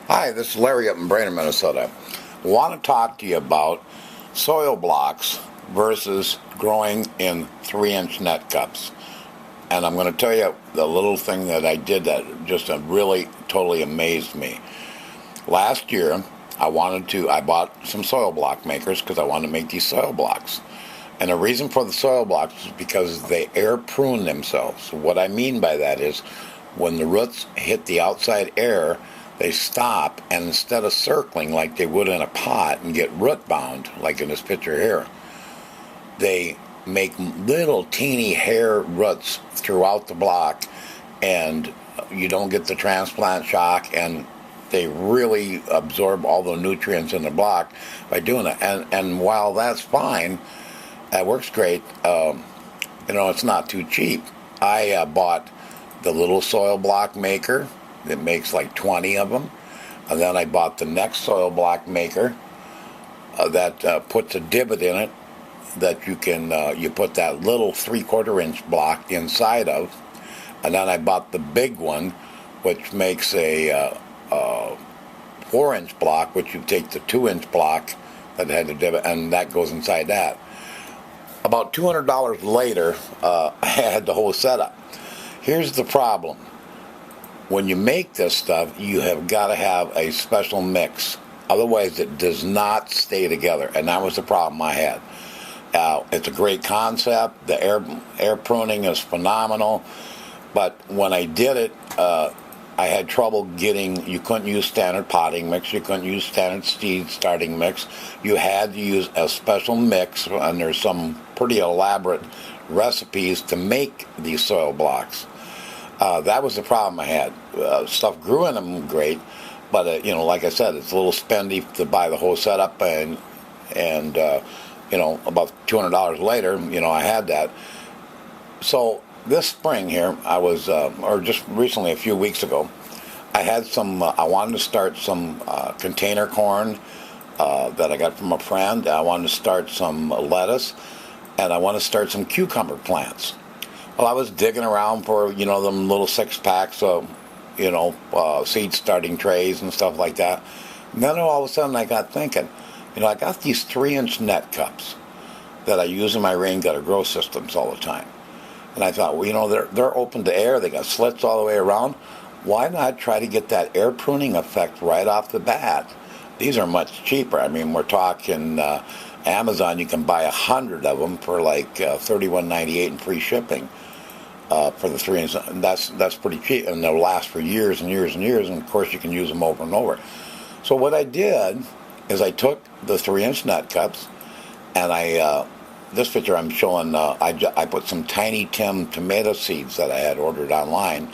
Hi, this is Larry up in Brainerd, Minnesota. I want to talk to you about soil blocks versus growing in 3-inch net cups. And I'm going to tell you the little thing that I did that just really totally amazed me. Last year, I bought some soil block makers because I wanted to make these soil blocks. And the reason for the soil blocks is because they air prune themselves. What I mean by that is when the roots hit the outside air, they stop, and instead of circling like they would in a pot and get root bound, like in this picture here, they make little teeny hair roots throughout the block, and you don't get the transplant shock, and they really absorb all the nutrients in the block by doing it. And while that's fine, that works great. It's not too cheap. I bought the little soil block maker that makes like 20 of them. And then I bought the next soil block maker that puts a divot in it that you put that little 3/4 inch block inside of. And then I bought the big one, which makes a 4-inch block, which you take the 2-inch block that had the divot, and that goes inside that. About $200 later, I had the whole setup. Here's the problem. When you make this stuff, you have got to have a special mix. Otherwise, it does not stay together. And that was the problem I had. It's a great concept. The air pruning is phenomenal. But when I did it, I had trouble you couldn't use standard potting mix. You couldn't use standard seed starting mix. You had to use a special mix, and there's some pretty elaborate recipes to make these soil blocks. That was the problem I had. Stuff grew in them great, but like I said, it's a little spendy to buy the whole setup, and about $200 later, I had that. So this spring here, I was, or just recently, a few weeks ago, I had some. I wanted to start some container corn that I got from a friend. I wanted to start some lettuce, and I want to start some cucumber plants. Well, I was digging around for, them little 6-packs of, seed starting trays and stuff like that. And then all of a sudden I got thinking, I got these 3-inch net cups that I use in my rain gutter grow systems all the time. And I thought, they're open to air. They got slits all the way around. Why not try to get that air pruning effect right off the bat? These are much cheaper. I mean, we're talking Amazon. You can buy 100 of them for like $31.98 in free shipping. For the 3-inch, and that's pretty cheap, and they'll last for years and years and years, and of course you can use them over and over. So what I did is I took the 3-inch net cups, and this picture I'm showing, I put some Tiny Tim tomato seeds that I had ordered online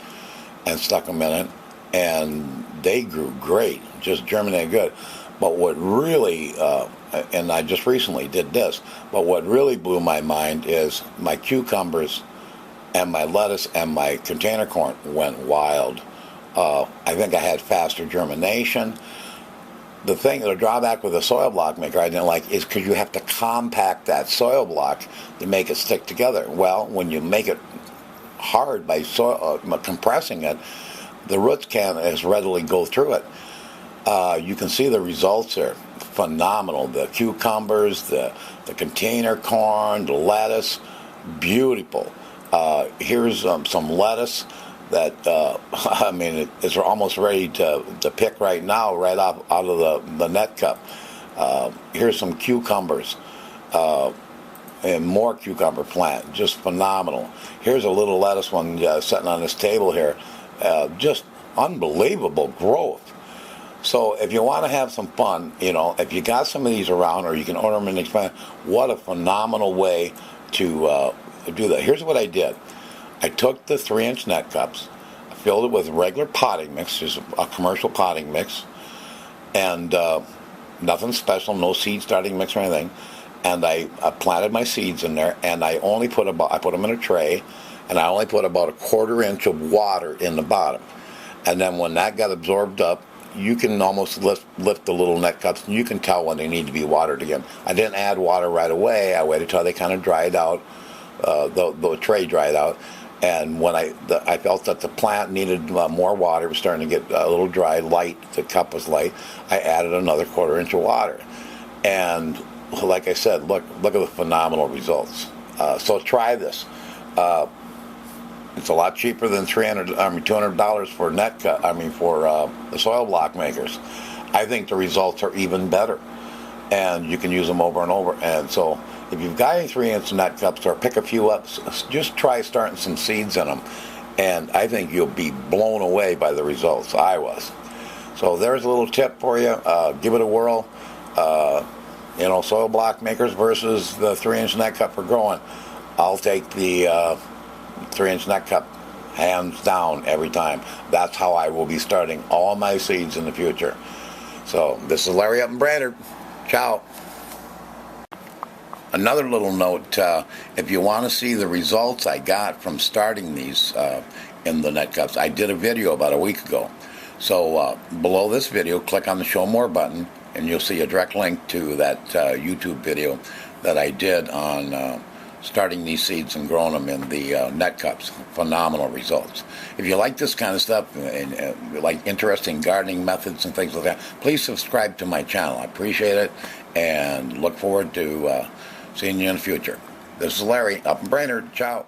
and stuck them in it, and they grew great, just germinated good. But what really, and I just recently did this, but what really blew my mind is my cucumbers and my lettuce and my container corn went wild. I think I had faster germination. The drawback with a soil block maker I didn't like is because you have to compact that soil block to make it stick together. Well, when you make it hard by compressing it, the roots can't as readily go through it. You can see the results are phenomenal. The cucumbers, the container corn, the lettuce, beautiful. Here's some lettuce that it's almost ready to pick right now, right out of the net cup. Here's some cucumbers and more cucumber plant, just phenomenal. Here's a little lettuce one sitting on this table here, just unbelievable growth. So if you want to have some fun, if you got some of these around, or you can order them and expand, what a phenomenal way to do that. Here's what I did. I took the 3-inch net cups, I filled it with regular potting mix, just a commercial potting mix, and nothing special, no seed starting mix or anything. And I planted my seeds in there, and I put them in a tray, and I only put about 1/4 inch of water in the bottom. And then when that got absorbed up, you can almost lift the little net cups, and you can tell when they need to be watered again. I didn't add water right away. I waited till they kind of dried out, the tray dried out, And when I felt that the plant needed more water, it was starting to get a little dry, light, the cup was light, I added another 1/4 inch of water. And like I said, look at the phenomenal results. So try this. It's a lot cheaper than $200 for for the soil block makers. I think the results are even better, and you can use them over and over. And so, if you've got any 3-inch net cups, or pick a few up, just try starting some seeds in them, and I think you'll be blown away by the results. I was. So there's a little tip for you. Give it a whirl. Soil block makers versus the 3-inch net cup for growing. I'll take the 3-inch net cup hands down every time. That's how I will be starting all my seeds in the future. So this is Larry up in Brainerd. Ciao. Another little note, if you want to see the results I got from starting these in the net cups, I did a video about a week ago. So below this video, click on the Show More button, and you'll see a direct link to that YouTube video that I did on starting these seeds and growing them in the net cups. Phenomenal results. If you like this kind of stuff and like interesting gardening methods and things like that, please subscribe to my channel. I appreciate it and look forward to seeing you in the future. This is Larry up in Brainerd. Ciao.